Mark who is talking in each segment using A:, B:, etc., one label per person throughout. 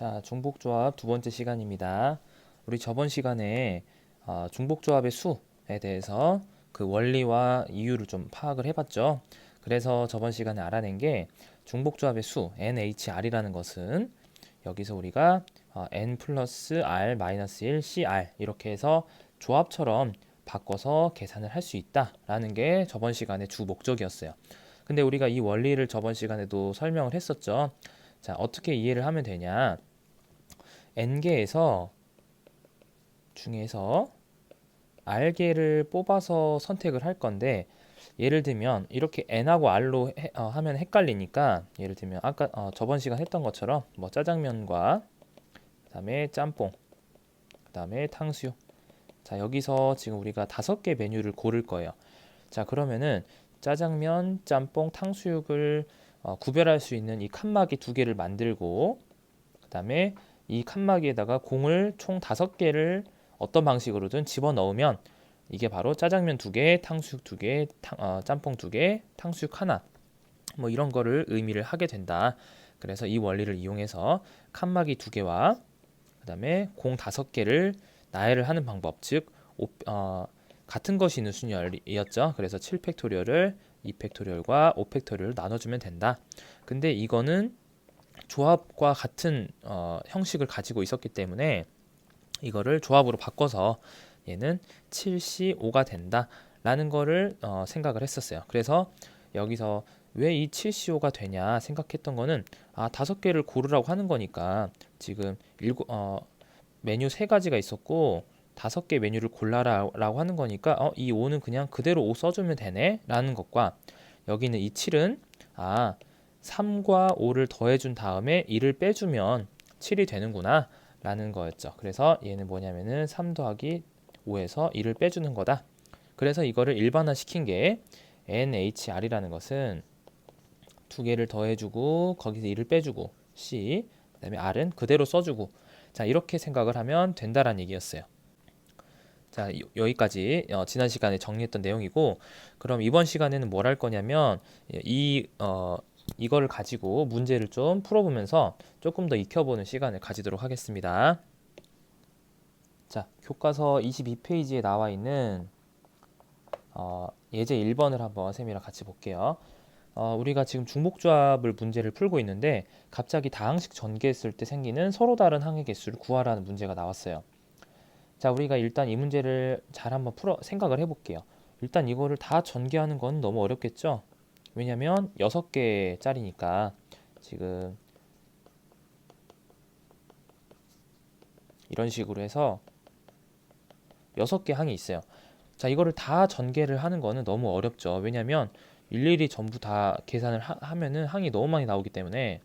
A: 자, 중복조합 두 번째 시간입니다. 우리 저번 시간에 중복조합의 수에 대해서 그 원리와 이유를 좀 파악을 해봤죠. 그래서 저번 시간에 알아낸 게 중복조합의 수 NHR이라는 것은 여기서 우리가 N 플러스 R 마이너스 1 CR 이렇게 해서 조합처럼 바꿔서 계산을 할 수 있다라는 게 저번 시간의 주 목적이었어요. 근데 우리가 이 원리를 저번 시간에도 설명을 했었죠. 자, 어떻게 이해를 하면 되냐? n개에서 중에서 r개를 뽑아서 선택을 할 건데, 예를 들면 이렇게 n하고 r로 하면 헷갈리니까, 예를 들면 아까 저번 시간 했던 것처럼 뭐 짜장면과 그다음에 짬뽕, 그다음에 탕수육. 자, 여기서 지금 우리가 5개 메뉴를 고를 거예요. 자, 그러면은 짜장면, 짬뽕, 탕수육을 구별할 수 있는 이 칸막이 2개를 만들고, 그다음에 이 칸막이에다가 공을 총 5개를 어떤 방식으로든 집어넣으면 이게 바로 짜장면 2개, 탕수육 2개, 짬뽕 2개, 탕수육 하나, 뭐 이런 거를 의미를 하게 된다. 그래서 이 원리를 이용해서 칸막이 2개와 그다음에 공 5개를 나열을 하는 방법, 즉 같은 것이 있는 순열이었죠. 그래서 7팩토리얼을 2팩토리얼과 5팩토리얼을 나눠주면 된다. 근데 이거는 조합과 같은 형식을 가지고 있었기 때문에 이거를 조합으로 바꿔서 얘는 7C5가 된다 라는 거를 생각을 했었어요. 그래서 여기서 왜 이 7C5가 되냐 생각했던 거는 5개를 고르라고 하는 거니까 지금 메뉴 3가지가 있었고 5개 메뉴를 골라라라고 하는 거니까 이 5는 그냥 그대로 5 써주면 되네 라는 것과, 여기는 이 7은 3과 5를 더해준 다음에 1을 빼주면 7이 되는구나 라는 거였죠. 그래서 얘는 뭐냐면은 3 더하기 5에서 1을 빼주는 거다. 그래서 이거를 일반화 시킨 게 NHR이라는 것은 2개를 더해주고 거기서 1을 빼주고 C, 그 다음에 R은 그대로 써주고, 자 이렇게 생각을 하면 된다라는 얘기였어요. 자, 여기까지 지난 시간에 정리했던 내용이고, 그럼 이번 시간에는 뭘 할 거냐면 이거를 가지고 문제를 좀 풀어보면서 조금 더 익혀보는 시간을 가지도록 하겠습니다. 자, 교과서 22페이지에 나와 있는 예제 1번을 한번 쌤이랑 같이 볼게요. 우리가 지금 중복조합을 문제를 풀고 있는데 갑자기 다항식 전개했을 때 생기는 서로 다른 항의 개수를 구하라는 문제가 나왔어요. 자, 우리가 일단 이 문제를 잘 한번 생각을 해볼게요. 일단 이거를 다 전개하는 건 너무 어렵겠죠? 왜냐면 6개짜리니까 지금 이런 식으로 해서 6개 항이 있어요. 자, 이거를 다 전개를 하는 거는 너무 어렵죠. 왜냐면 일일이 전부 다 계산을 하면은 항이 너무 많이 나오기 때문에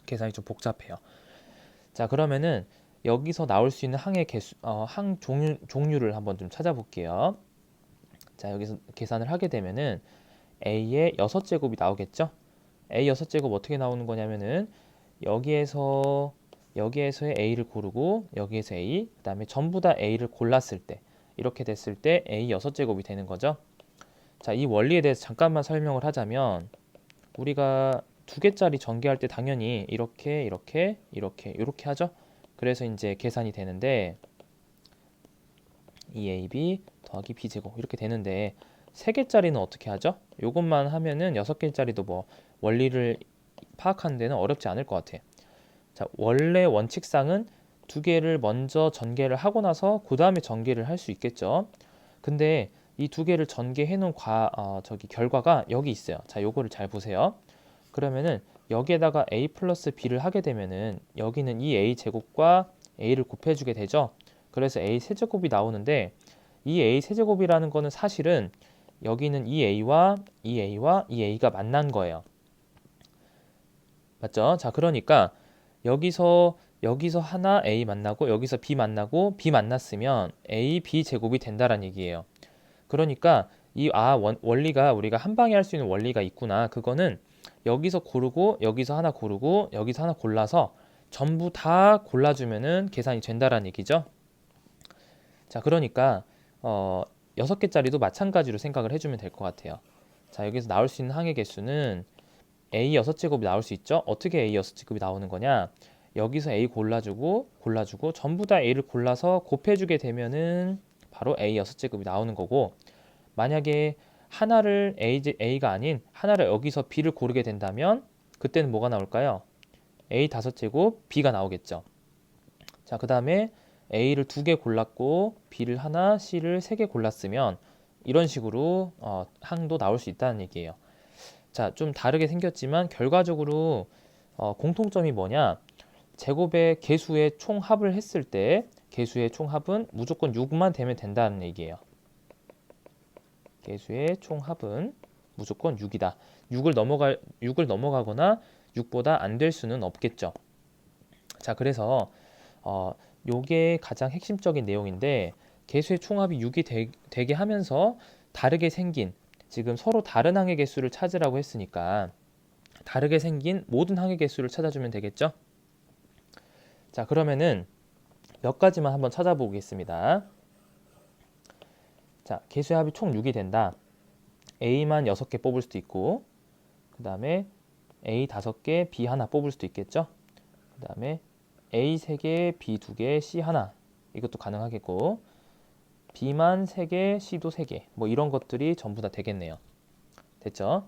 A: 계산이 좀 복잡해요. 자, 그러면은 여기서 나올 수 있는 항의 개수, 항 종류를 한번 좀 찾아볼게요. 자, 여기서 계산을 하게 되면은 a의 6제곱이 나오겠죠? a 6제곱 어떻게 나오는 거냐면은 여기에서의 a를 고르고 여기에서 a, 그 다음에 전부 다 a를 골랐을 때, 이렇게 됐을 때 a 6제곱이 되는 거죠. 자, 이 원리에 대해서 잠깐만 설명을 하자면, 우리가 2개짜리 전개할 때 당연히 이렇게 하죠. 그래서 이제 계산이 되는데 2ab 더하기 b제곱 이렇게 되는데, 3개짜리는 어떻게 하죠? 요것만 하면은 6개짜리도 뭐 원리를 파악하는 데는 어렵지 않을 것 같아요. 자, 원래 원칙상은 2개를 먼저 전개를 하고 나서 그 다음에 전개를 할 수 있겠죠. 근데 이 2개를 전개해 놓은 결과가 여기 있어요. 자, 요거를 잘 보세요. 그러면은 여기에다가 a 플러스 b를 하게 되면은 여기는 이 a 제곱과 a를 곱해주게 되죠. 그래서 a 세제곱이 나오는데, 이 a 세제곱이라는 거는 사실은 여기는 이 a와 이 a와 이 a가 만난 거예요. 맞죠? 자, 그러니까 여기서 하나 a 만나고 여기서 b 만나고 b 만났으면 a b 제곱이 된다란 얘기예요. 그러니까 원리가 우리가 한 방에 할 수 있는 원리가 있구나. 그거는 여기서 고르고 여기서 하나 고르고 여기서 하나 골라서 전부 다 골라주면은 계산이 된다란 얘기죠. 자, 그러니까 6개짜리도 마찬가지로 생각을 해주면 될 것 같아요. 자, 여기서 나올 수 있는 항의 개수는 a 6제곱이 나올 수 있죠. 어떻게 a 6제곱이 나오는 거냐? 여기서 A 골라주고 전부 다 A를 골라서 곱해주게 되면은 바로 A 6제곱이 나오는 거고, 만약에 하나를 A가 아닌 하나를 여기서 B를 고르게 된다면 그때는 뭐가 나올까요? A 5제곱 B가 나오겠죠. 자, 그 다음에 A를 2개 골랐고 B를 하나, C를 3개 골랐으면 이런 식으로 항도 나올 수 있다는 얘기예요. 자, 좀 다르게 생겼지만 결과적으로 공통점이 뭐냐? 제곱의 개수의 총합을 했을 때 개수의 총합은 무조건 6만 되면 된다는 얘기예요. 개수의 총합은 무조건 6이다. 6을 넘어가거나 6보다 안 될 수는 없겠죠. 자, 그래서 요게 가장 핵심적인 내용인데, 개수의 총합이 6이 되게 하면서 다르게 생긴, 지금 서로 다른 항의 개수를 찾으라고 했으니까 다르게 생긴 모든 항의 개수를 찾아주면 되겠죠. 자, 그러면은 몇 가지만 한번 찾아보겠습니다. 자, 개수의 합이 총 6이 된다. A만 6개 뽑을 수도 있고, 그 다음에 A 5개, B 하나 뽑을 수도 있겠죠. 그 다음에 A 3개, B 2개, C 하나, 이것도 가능하겠고, B만 3개, C도 3개, 뭐 이런 것들이 전부 다 되겠네요. 됐죠?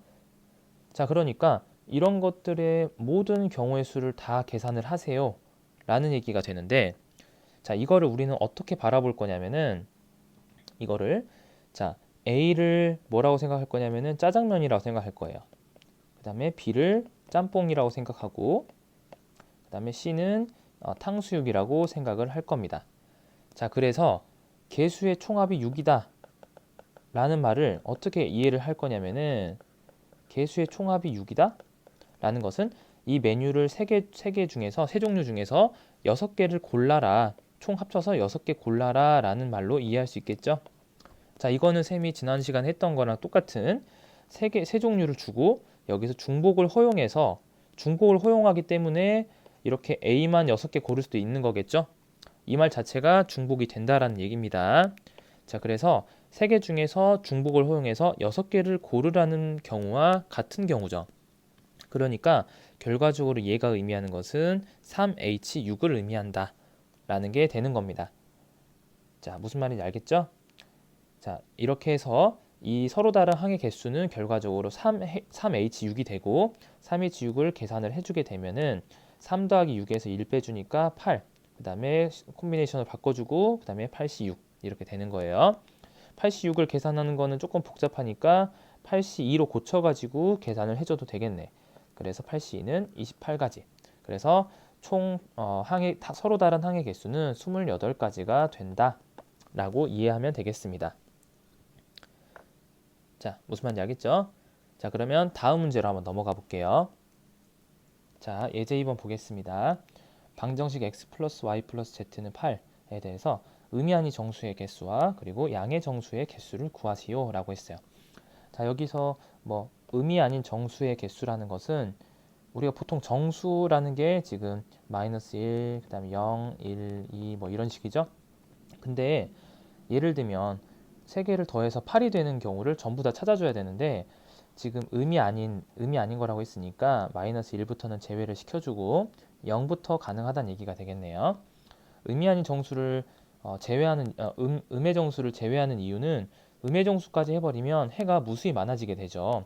A: 자, 그러니까 이런 것들의 모든 경우의 수를 다 계산을 하세요 라는 얘기가 되는데, 자, 이거를 우리는 어떻게 바라볼 거냐면은, 이거를, 자, A를 뭐라고 생각할 거냐면은 짜장면이라고 생각할 거예요. 그 다음에 B를 짬뽕이라고 생각하고, 그 다음에 C는 탕수육이라고 생각을 할 겁니다. 자, 그래서 개수의 총합이 6이다 라는 말을 어떻게 이해를 할 거냐면은, 개수의 총합이 6이다 라는 것은 이 메뉴를 3개 중에서, 3종류 중에서 6개를 골라라, 총 합쳐서 6개 골라라 라는 말로 이해할 수 있겠죠. 자, 이거는 쌤이 지난 시간에 했던 거랑 똑같은 세 종류를 주고 여기서 중복을 허용하기 때문에 이렇게 A만 6개 고를 수도 있는 거겠죠. 이 말 자체가 중복이 된다라는 얘기입니다. 자, 그래서 3개 중에서 중복을 허용해서 6개를 고르라는 경우와 같은 경우죠. 그러니까 결과적으로 얘가 의미하는 것은 3H6을 의미한다 라는 게 되는 겁니다. 자, 무슨 말인지 알겠죠? 자, 이렇게 해서 이 서로 다른 항의 개수는 결과적으로 3H6이 되고, 3H6을 계산을 해주게 되면은 3 더하기 6에서 1 빼주니까 8, 그 다음에 콤비네이션을 바꿔주고, 그 다음에 8C6 이렇게 되는 거예요. 8C6을 계산하는 거는 조금 복잡하니까 8C2로 고쳐가지고 계산을 해줘도 되겠네. 그래서 8C2는 28가지. 그래서 총 서로 다른 항의 개수는 28가지가 된다 라고 이해하면 되겠습니다. 자, 무슨 말인지 알겠죠? 자, 그러면 다음 문제로 한번 넘어가 볼게요. 자, 예제 2번 보겠습니다. 방정식 x 플러스 y 플러스 z는 8에 대해서 의미하니 정수의 개수와 그리고 양의 정수의 개수를 구하시오 라고 했어요. 자, 여기서 뭐 의미 아닌 정수의 개수라는 것은 우리가 보통 정수라는 게 지금 마이너스 1, 그 다음에 0, 1, 2 뭐 이런 식이죠. 근데 예를 들면 3개를 더해서 8이 되는 경우를 전부 다 찾아줘야 되는데, 지금 의미 아닌 거라고 했으니까 마이너스 1부터는 제외를 시켜주고 0부터 가능하다는 얘기가 되겠네요. 의미 아닌 정수를 음의 정수를 제외하는 이유는 음의 정수까지 해버리면 해가 무수히 많아지게 되죠.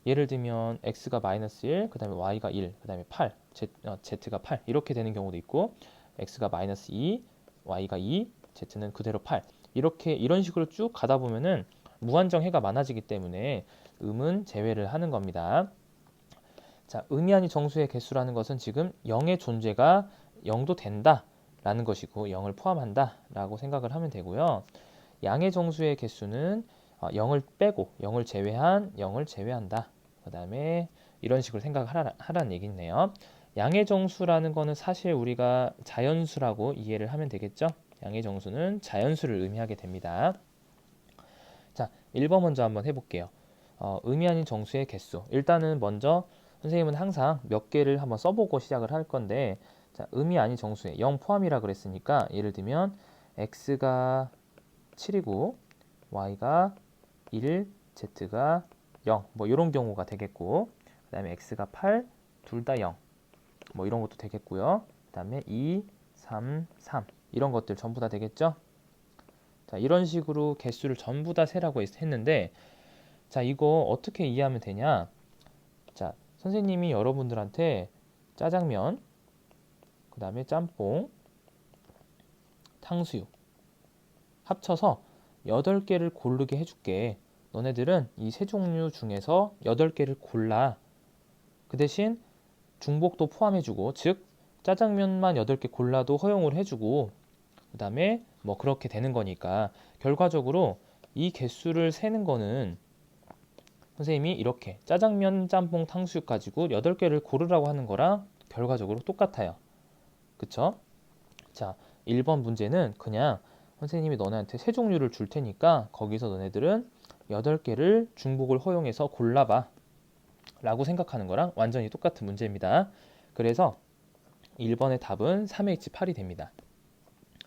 A: 예를 들면 x가 마이너스 1, 그 다음에 y가 1, 그 다음에 8, z가 8 이렇게 되는 경우도 있고, x가 마이너스 2, y가 2, z는 그대로 8 이런 식으로 쭉 가다 보면은 무한정 해가 많아지기 때문에 음은 제외를 하는 겁니다. 자, 의미 아닌 정수의 개수라는 것은 지금 0의 존재가 0도 된다 라는 것이고 0을 포함한다 라고 생각을 하면 되고요. 양의 정수의 개수는 0을 빼고 0을 제외한 0을 제외한다. 그 다음에 이런 식으로 생각을 하라는 얘기네요. 양의 정수라는 거는 사실 우리가 자연수라고 이해를 하면 되겠죠. 양의 정수는 자연수를 의미하게 됩니다. 자, 1번 먼저 한번 해볼게요. 의미 아닌 정수의 개수. 일단은 먼저 선생님은 항상 몇 개를 한번 써보고 시작을 할 건데, 자, 의미 아닌 정수에 0 포함이라 그랬으니까 예를 들면 x가 7이고 y가 1, z가 0, 뭐 이런 경우가 되겠고, 그 다음에 x가 8, 둘 다 0, 뭐 이런 것도 되겠고요. 다음에 2, 3, 3 이런 것들 전부 다 되겠죠? 자, 이런 식으로 개수를 전부 다 세라고 했는데 자, 이거 어떻게 이해하면 되냐? 자, 선생님이 여러분들한테 짜장면, 그 다음에 짬뽕, 탕수육 합쳐서 8개를 고르게 해줄게. 너네들은 이 세 종류 중에서 8개를 골라. 그 대신 중복도 포함해주고, 즉 짜장면만 8개 골라도 허용을 해주고, 그 다음에 뭐 그렇게 되는 거니까 결과적으로 이 개수를 세는 거는 선생님이 이렇게 짜장면, 짬뽕, 탕수육 가지고 8개를 고르라고 하는 거랑 결과적으로 똑같아요. 그쵸? 자, 1번 문제는 그냥 선생님이 너네한테 세 종류를 줄 테니까 거기서 너네들은 8개를 중복을 허용해서 골라봐 라고 생각하는 거랑 완전히 똑같은 문제입니다. 그래서 1번의 답은 3H8이 됩니다.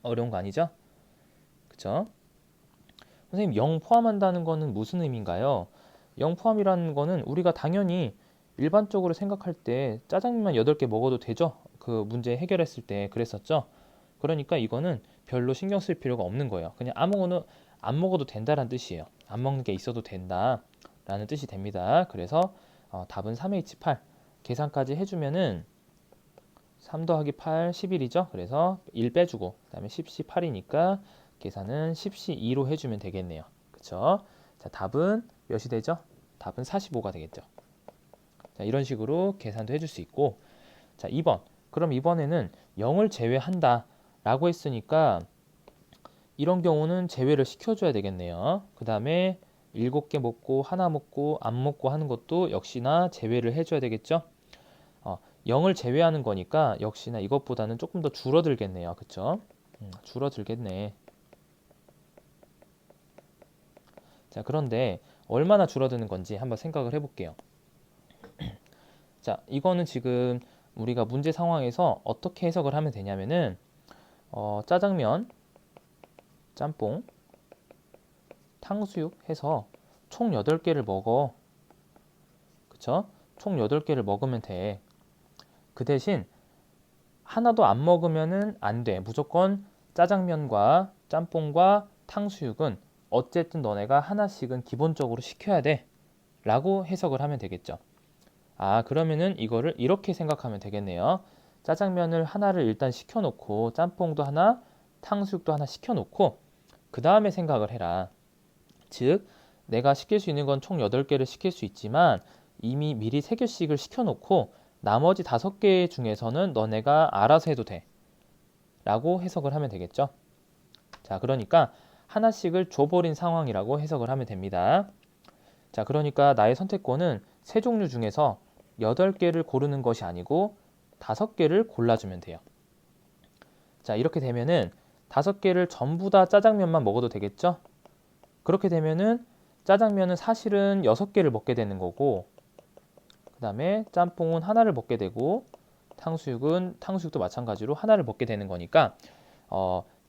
A: 어려운 거 아니죠? 그쵸? 선생님 0 포함한다는 거는 무슨 의미인가요? 0 포함이라는 거는 우리가 당연히 일반적으로 생각할 때 짜장면 8개 먹어도 되죠? 그 문제 해결했을 때 그랬었죠? 그러니까 이거는 별로 신경 쓸 필요가 없는 거예요. 그냥 아무거나 안 먹어도 된다라는 뜻이에요. 안 먹는 게 있어도 된다라는 뜻이 됩니다. 그래서 답은 3H8 계산까지 해주면은 3 더하기 8, 11이죠. 그래서 1 빼주고 그 다음에 10시 8이니까 계산은 10시 2로 해주면 되겠네요. 그쵸? 자, 답은 몇이 되죠? 답은 45가 되겠죠. 자, 이런 식으로 계산도 해줄 수 있고 자, 2번. 그럼 이번에는 0을 제외한다 라고 했으니까 이런 경우는 제외를 시켜줘야 되겠네요. 그 다음에 7개 먹고 하나 먹고 안 먹고 하는 것도 역시나 제외를 해줘야 되겠죠. 0을 제외하는 거니까 역시나 이것보다는 조금 더 줄어들겠네요. 그쵸? 줄어들겠네. 자, 그런데 얼마나 줄어드는 건지 한번 생각을 해볼게요. 자, 이거는 지금 우리가 문제 상황에서 어떻게 해석을 하면 되냐면은 짜장면, 짬뽕, 탕수육 해서 총 8개를 먹어. 그쵸? 총 8개를 먹으면 돼. 그 대신 하나도 안 먹으면은 안 돼. 무조건 짜장면과 짬뽕과 탕수육은 어쨌든 너네가 하나씩은 기본적으로 시켜야 돼. 라고 해석을 하면 되겠죠. 아, 그러면은 이거를 이렇게 생각하면 되겠네요. 짜장면을 하나를 일단 시켜놓고 짬뽕도 하나, 탕수육도 하나 시켜놓고 그 다음에 생각을 해라. 즉, 내가 시킬 수 있는 건 총 8개를 시킬 수 있지만 이미 미리 3개씩을 시켜놓고 나머지 5개 중에서는 너네가 알아서 해도 돼. 라고 해석을 하면 되겠죠. 자, 그러니까 하나씩을 줘버린 상황이라고 해석을 하면 됩니다. 자, 그러니까 나의 선택권은 세 종류 중에서 8개를 고르는 것이 아니고 5개를 골라주면 돼요. 자, 이렇게 되면은 5개를 전부 다 짜장면만 먹어도 되겠죠? 그렇게 되면은 짜장면은 사실은 6개를 먹게 되는 거고 그 다음에 짬뽕은 하나를 먹게 되고 탕수육도 마찬가지로 하나를 먹게 되는 거니까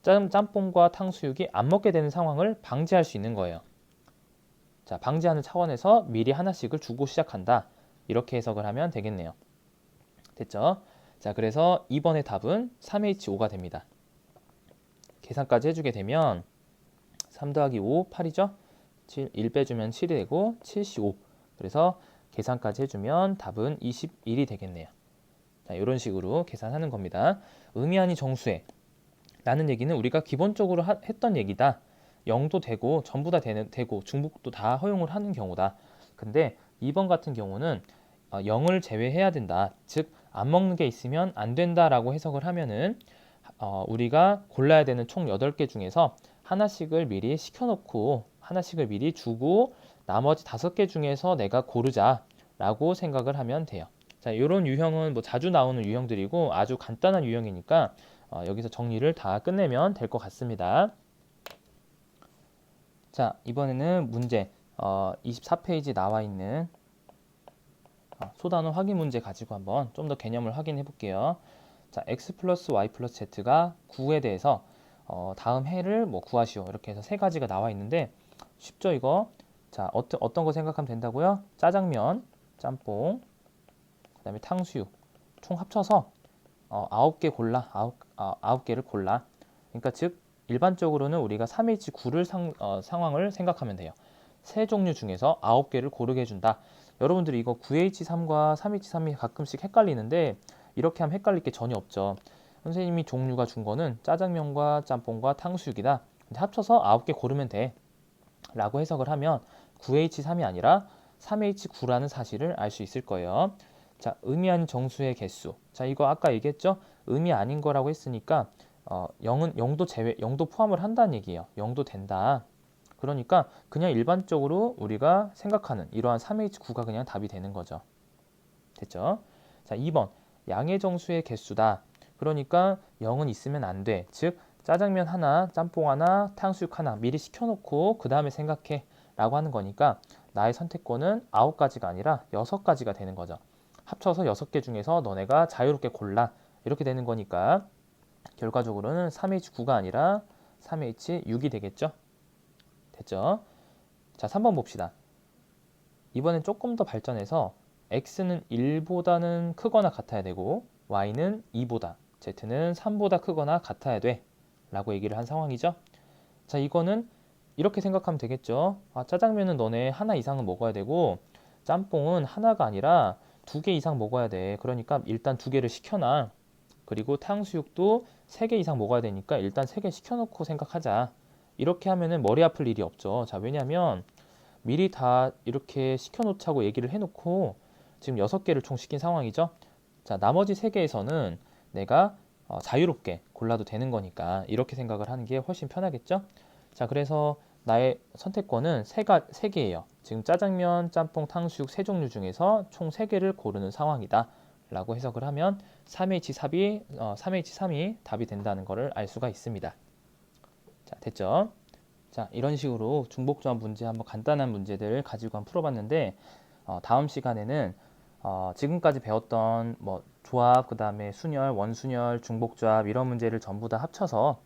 A: 짬뽕과 탕수육이 안 먹게 되는 상황을 방지할 수 있는 거예요. 자, 방지하는 차원에서 미리 하나씩을 주고 시작한다. 이렇게 해석을 하면 되겠네요. 됐죠? 자, 그래서 2번의 답은 3H5가 됩니다. 계산까지 해주게 되면 3 더하기 5, 8이죠? 1 빼주면 7이 되고 75. 그래서 계산까지 해주면 답은 21이 되겠네요. 자, 이런 식으로 계산하는 겁니다. 의미하니 정수해 라는 얘기는 우리가 기본적으로 했던 얘기다. 0도 되고 전부 다 되고 중복도 다 허용을 하는 경우다. 근데 2번 같은 경우는 0을 제외해야 된다. 즉 안 먹는 게 있으면 안 된다라고 해석을 하면은 우리가 골라야 되는 총 8개 중에서 하나씩을 미리 시켜놓고 하나씩을 미리 주고 나머지 5개 중에서 내가 고르자라고 생각을 하면 돼요. 자, 이런 유형은 뭐 자주 나오는 유형들이고 아주 간단한 유형이니까 여기서 정리를 다 끝내면 될 것 같습니다. 자, 이번에는 문제 24페이지 나와 있는 소단원 확인 문제 가지고 한번 좀 더 개념을 확인해 볼게요. 자, x 플러스 y 플러스 z가 9에 대해서 다음 해를 뭐 구하시오. 이렇게 해서 세 가지가 나와 있는데 쉽죠, 이거? 자, 어떤 거 생각하면 된다고요? 짜장면, 짬뽕, 그 다음에 탕수육 총 합쳐서 9개 골라. 9개를 골라. 그러니까 즉 일반적으로는 우리가 3H9를 상황을 생각하면 돼요. 세 종류 중에서 9개를 고르게 해준다. 여러분들이 이거 9H3과 3H3이 가끔씩 헷갈리는데 이렇게 하면 헷갈릴 게 전혀 없죠. 선생님이 종류가 준 거는 짜장면과 짬뽕과 탕수육이다. 근데 합쳐서 9개 고르면 돼. 라고 해석을 하면 9H3이 아니라 3H9라는 사실을 알 수 있을 거예요. 자, 의미한 정수의 개수. 자, 이거 아까 얘기했죠? 의미 아닌 거라고 했으니까 0은 0도 제외, 0도 포함을 한다는 얘기예요. 0도 된다. 그러니까 그냥 일반적으로 우리가 생각하는 이러한 3H9가 그냥 답이 되는 거죠. 됐죠? 자, 2번. 양의 정수의 개수다. 그러니까 0은 있으면 안 돼. 즉, 짜장면 하나, 짬뽕 하나, 탕수육 하나 미리 시켜놓고 그 다음에 생각해 라고 하는 거니까 나의 선택권은 9가지가 아니라 6가지가 되는 거죠. 합쳐서 6개 중에서 너네가 자유롭게 골라 이렇게 되는 거니까 결과적으로는 3H9가 아니라 3H6이 되겠죠? 됐죠? 자, 3번 봅시다. 이번엔 조금 더 발전해서 x는 1보다는 크거나 같아야 되고 y는 2보다, z는 3보다 크거나 같아야 돼 라고 얘기를 한 상황이죠. 자, 이거는 이렇게 생각하면 되겠죠. 짜장면은 너네 하나 이상은 먹어야 되고 짬뽕은 하나가 아니라 2개 이상 먹어야 돼. 그러니까 일단 2개를 시켜놔. 그리고 탕수육도 3개 이상 먹어야 되니까 일단 3개 시켜놓고 생각하자. 이렇게 하면은 머리 아플 일이 없죠. 자, 왜냐면 미리 다 이렇게 시켜놓자고 얘기를 해놓고 지금 6개를 총 시킨 상황이죠. 자, 나머지 3개에서는 내가 자유롭게 골라도 되는 거니까 이렇게 생각을 하는 게 훨씬 편하겠죠. 자, 그래서 나의 선택권은 3개예요. 지금 짜장면, 짬뽕, 탕수육 3종류 중에서 총 3개를 고르는 상황이다 라고 해석을 하면 3H3이 답이 된다는 것을 알 수가 있습니다. 자, 됐죠? 자, 이런 식으로 중복조합 문제 한번 간단한 문제들 가지고 한번 풀어봤는데 다음 시간에는 지금까지 배웠던 뭐 조합, 그 다음에 순열, 원순열, 중복조합 이런 문제를 전부 다 합쳐서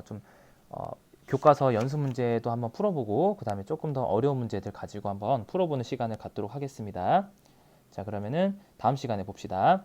A: 좀 교과서 연습 문제도 한번 풀어보고 그 다음에 조금 더 어려운 문제들 가지고 한번 풀어보는 시간을 갖도록 하겠습니다. 자, 그러면은 다음 시간에 봅시다.